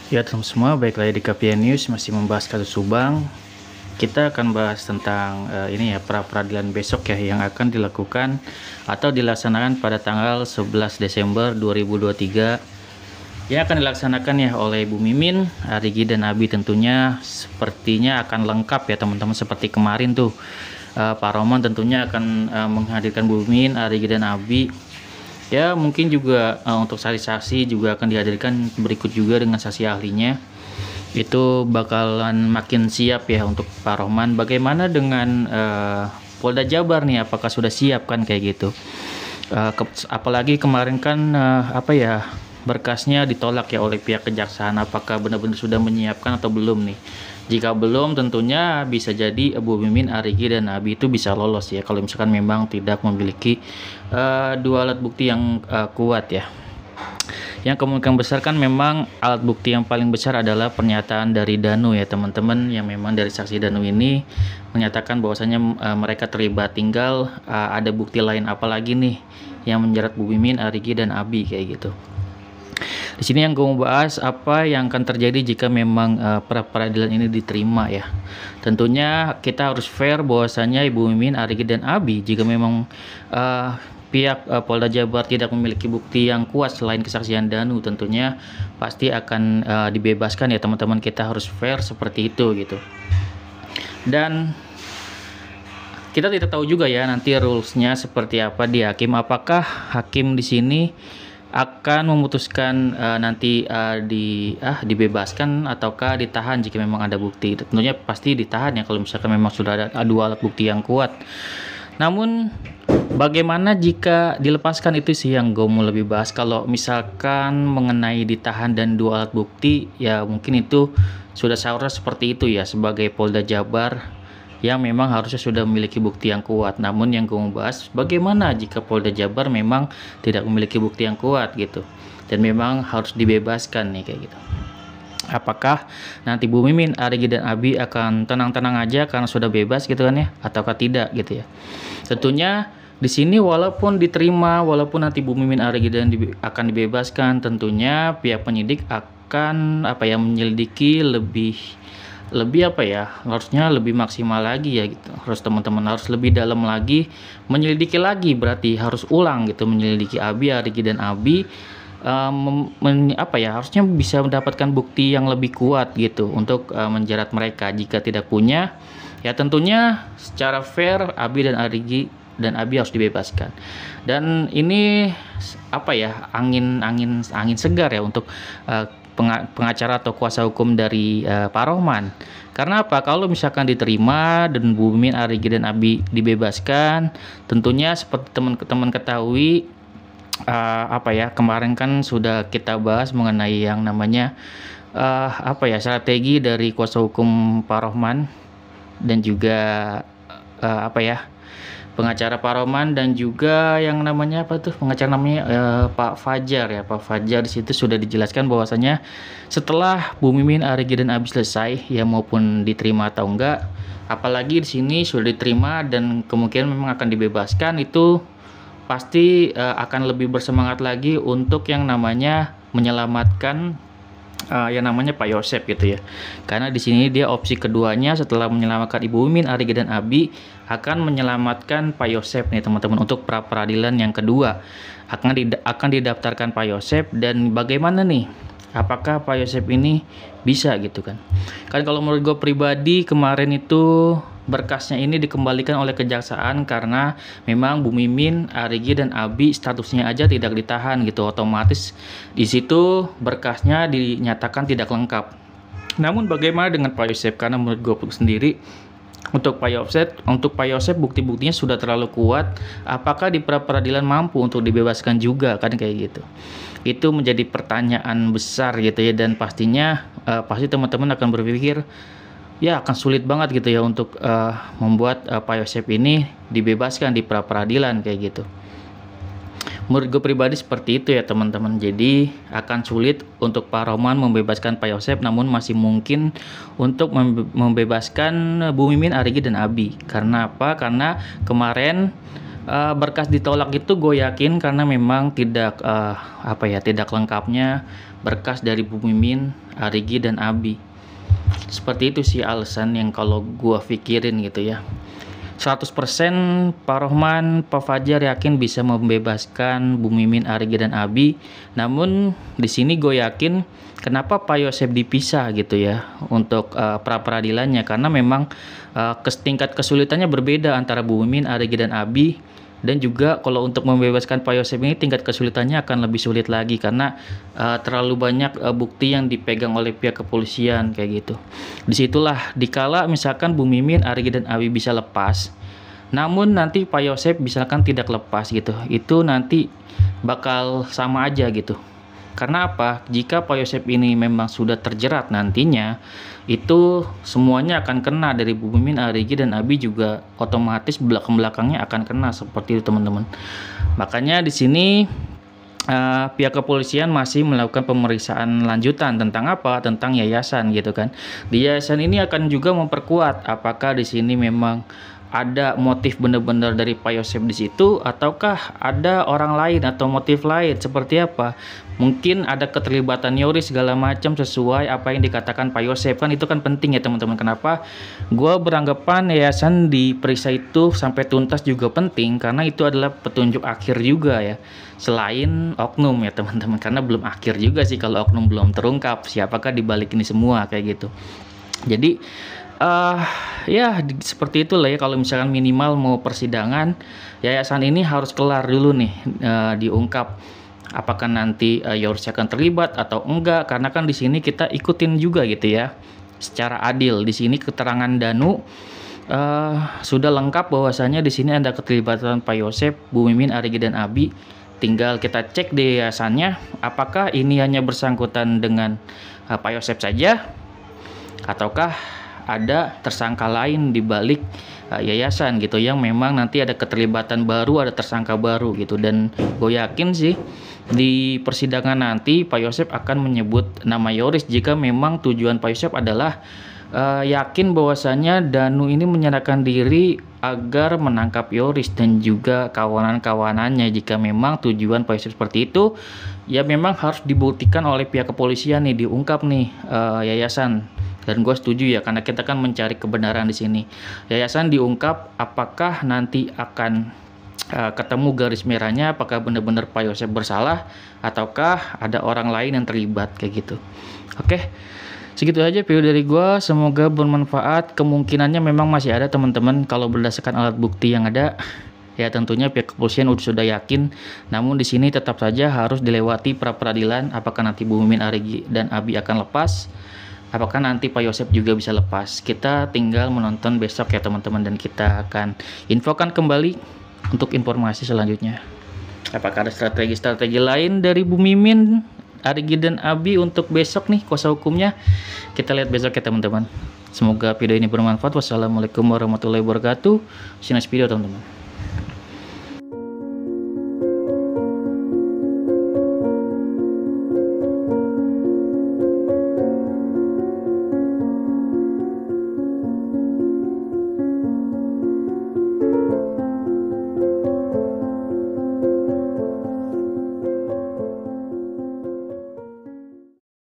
Ya teman semua, baik lagi di KPN News masih membahas kasus Subang. Kita akan bahas tentang ini ya, pra peradilan besok ya yang akan dilakukan atau dilaksanakan pada tanggal 11 Desember 2023 yang akan dilaksanakan ya oleh Bu Mimin, Arigi dan Abi. Tentunya sepertinya akan lengkap ya teman-teman, seperti kemarin tuh Pak Roman tentunya akan menghadirkan Bu Mimin, Arigi dan Abi. Ya mungkin juga untuk saksi-saksi juga akan dihadirkan berikut juga dengan saksi ahlinya. Itu bakalan makin siap ya untuk Pak Rohman. Bagaimana dengan Polda Jabar nih, apakah sudah siap kan kayak gitu. Apalagi kemarin kan berkasnya ditolak ya oleh pihak kejaksaan. Apakah benar-benar sudah menyiapkan atau belum nih? Jika belum, tentunya bisa jadi Bu Mimin, Arigi dan Abi itu bisa lolos ya kalau misalkan memang tidak memiliki dua alat bukti yang kuat ya. Yang kemungkinan besar kan memang alat bukti yang paling besar adalah pernyataan dari Danu ya teman-teman, yang memang dari saksi Danu ini menyatakan bahwasanya mereka terlibat. Tinggal ada bukti lain apa lagi nih yang menjerat Bu Mimin, Arigi dan Abi kayak gitu. Di sini yang gue mau bahas apa yang akan terjadi jika memang pra peradilan ini diterima ya. Tentunya kita harus fair bahwasanya Ibu Mimin, Arigi dan Abi, jika memang pihak Polda Jabar tidak memiliki bukti yang kuat selain kesaksian Danu, tentunya pasti akan dibebaskan ya teman-teman. Kita harus fair seperti itu gitu. Dan kita tidak tahu juga ya nanti rulesnya seperti apa di hakim. Apakah hakim di sini akan memutuskan nanti dibebaskan ataukah ditahan jika memang ada bukti. Tentunya pasti ditahan ya kalau misalkan memang sudah ada dua alat bukti yang kuat. Namun bagaimana jika dilepaskan, itu sih yang gue mau lebih bahas. Kalau misalkan mengenai ditahan dan dua alat bukti, ya mungkin itu sudah seharusnya seperti itu ya sebagai Polda Jabar yang memang harusnya sudah memiliki bukti yang kuat. Namun yang gue mau bahas, bagaimana jika Polda Jabar memang tidak memiliki bukti yang kuat gitu dan memang harus dibebaskan nih kayak gitu. Apakah nanti Bu Mimin, Arigi dan Abi akan tenang-tenang aja karena sudah bebas gitu kan ya, ataukah tidak gitu ya. Tentunya di sini walaupun diterima, walaupun nanti Bu Mimin, Arigi dan akan dibebaskan, tentunya pihak penyidik akan menyelidiki harusnya lebih maksimal lagi ya gitu. Harus teman-teman harus lebih dalam lagi, menyelidiki lagi, berarti harus ulang gitu, menyelidiki Arigi dan Abi. Harusnya bisa mendapatkan bukti yang lebih kuat gitu untuk menjerat mereka. Jika tidak punya, ya tentunya secara fair Abi dan Abi harus dibebaskan. Dan ini angin segar ya untuk pengacara atau kuasa hukum dari Pak Rohman. Karena apa? Kalau misalkan diterima dan Bu Mimin, Arigi dan Abi dibebaskan, tentunya seperti teman-teman ketahui kemarin kan sudah kita bahas mengenai yang namanya strategi dari kuasa hukum Pak Rohman dan juga pengacara Pak Roman dan juga yang namanya pengacara namanya Pak Fajar ya. Pak Fajar di situ sudah dijelaskan bahwasanya setelah Bu Mimin, Arigi dan Abi selesai ya, maupun diterima atau enggak, apalagi di sini sudah diterima dan kemungkinan memang akan dibebaskan, itu pasti akan lebih bersemangat lagi untuk yang namanya menyelamatkan yang namanya Pak Yosep gitu ya. Karena di sini dia opsi keduanya setelah menyelamatkan Ibu Mimin, Arigi dan Abi, akan menyelamatkan Pak Yosep nih teman-teman untuk pra peradilan yang kedua. Akan didaftarkan Pak Yosep. Dan bagaimana nih? Apakah Pak Yosep ini bisa gitu kan? Kan kalau menurut gue pribadi, kemarin itu berkasnya ini dikembalikan oleh kejaksaan karena memang Bu Mimin, Arigi dan Abi statusnya aja tidak ditahan gitu, otomatis di situ berkasnya dinyatakan tidak lengkap. Namun bagaimana dengan Pak Yosep? Karena menurut gue sendiri, untuk Pak Yosep bukti-buktinya sudah terlalu kuat. Apakah di pra peradilan mampu untuk dibebaskan juga kan kayak gitu? Itu menjadi pertanyaan besar gitu ya, dan pastinya pasti teman-teman akan berpikir ya akan sulit banget gitu ya untuk membuat Pak Yosep ini dibebaskan di pra peradilan kayak gitu. Menurut gue pribadi seperti itu ya teman-teman. Jadi akan sulit untuk Pak Roman membebaskan Pak Yosep, namun masih mungkin untuk membebaskan Bu Mimin, Arigi dan Abi. Karena apa? Karena kemarin berkas ditolak itu gue yakin karena memang tidak tidak lengkapnya berkas dari Bu Mimin, Arigi, dan Abi. Seperti itu sih alasan yang kalau gua pikirin gitu ya. 100% Pak Rohman, Pak Fajar yakin bisa membebaskan Bu Mimin, Arigi, dan Abi. Namun di sini gue yakin kenapa Pak Yosep dipisah gitu ya untuk pra peradilannya, karena memang tingkat kesulitannya berbeda antara Bu Mimin, Arigi, dan Abi. Dan juga kalau untuk membebaskan Pak Yosep ini tingkat kesulitannya akan lebih sulit lagi karena terlalu banyak bukti yang dipegang oleh pihak kepolisian kayak gitu. Disitulah dikala misalkan Bu Mimin, Arigi, dan Abi bisa lepas, namun nanti Pak Yosep misalkan tidak lepas gitu, itu nanti bakal sama aja gitu. Karena apa? Jika Pak Yosep ini memang sudah terjerat nantinya, itu semuanya akan kena dari Bu Mimin, Arigi, dan Abi juga otomatis belakang-belakangnya akan kena seperti itu teman-teman. Makanya di sini pihak kepolisian masih melakukan pemeriksaan lanjutan tentang apa? Tentang yayasan gitu kan. Di yayasan ini akan juga memperkuat apakah di sini memang ada motif benar-benar dari Pak Yosep di situ, ataukah ada orang lain atau motif lain seperti apa? Mungkin ada keterlibatan Yoris segala macam sesuai apa yang dikatakan Pak Yosep, kan itu kan penting ya teman-teman. Kenapa gue beranggapan yayasan diperiksa itu sampai tuntas juga penting, karena itu adalah petunjuk akhir juga ya, selain oknum ya teman-teman, karena belum akhir juga sih kalau oknum belum terungkap siapakah dibalik ini semua kayak gitu. Jadi ya seperti itulah ya, kalau misalkan minimal mau persidangan yayasan ini harus kelar dulu nih, diungkap apakah nanti Yoris akan terlibat atau enggak, karena kan di sini kita ikutin juga gitu ya secara adil. Di sini keterangan Danu sudah lengkap bahwasanya di sini ada keterlibatan Pak Yosep, Bu Mimin, Arigi, dan Abi. Tinggal kita cek di yayasannya apakah ini hanya bersangkutan dengan Pak Yosep saja ataukah ada tersangka lain di balik yayasan gitu yang memang nanti ada keterlibatan baru, ada tersangka baru gitu. Dan gue yakin sih di persidangan nanti Pak Yosep akan menyebut nama Yoris jika memang tujuan Pak Yosep adalah yakin bahwasanya Danu ini menyerahkan diri agar menangkap Yoris dan juga kawanan-kawanannya. Jika memang tujuan Pak Yosep seperti itu, ya memang harus dibuktikan oleh pihak kepolisian nih, diungkap nih yayasan. Dan gue setuju ya, karena kita kan mencari kebenaran di sini. Yayasan diungkap apakah nanti akan ketemu garis merahnya, apakah benar-benar Pak Yosep bersalah ataukah ada orang lain yang terlibat kayak gitu. Oke, segitu aja video dari gue, semoga bermanfaat. Kemungkinannya memang masih ada teman-teman kalau berdasarkan alat bukti yang ada. Ya tentunya pihak kepolisian sudah yakin, namun di sini tetap saja harus dilewati pra peradilan. Apakah nanti Bu Mimin, Arigi, dan Abi akan lepas? Apakah nanti Pak Yosep juga bisa lepas? Kita tinggal menonton besok ya teman-teman, dan kita akan infokan kembali untuk informasi selanjutnya. Apakah ada strategi-strategi lain dari Bu Mimin, Arigi, dan Abi untuk besok nih kuasa hukumnya? Kita lihat besok ya teman-teman. Semoga video ini bermanfaat. Wassalamualaikum warahmatullahi wabarakatuh. See you next video teman-teman.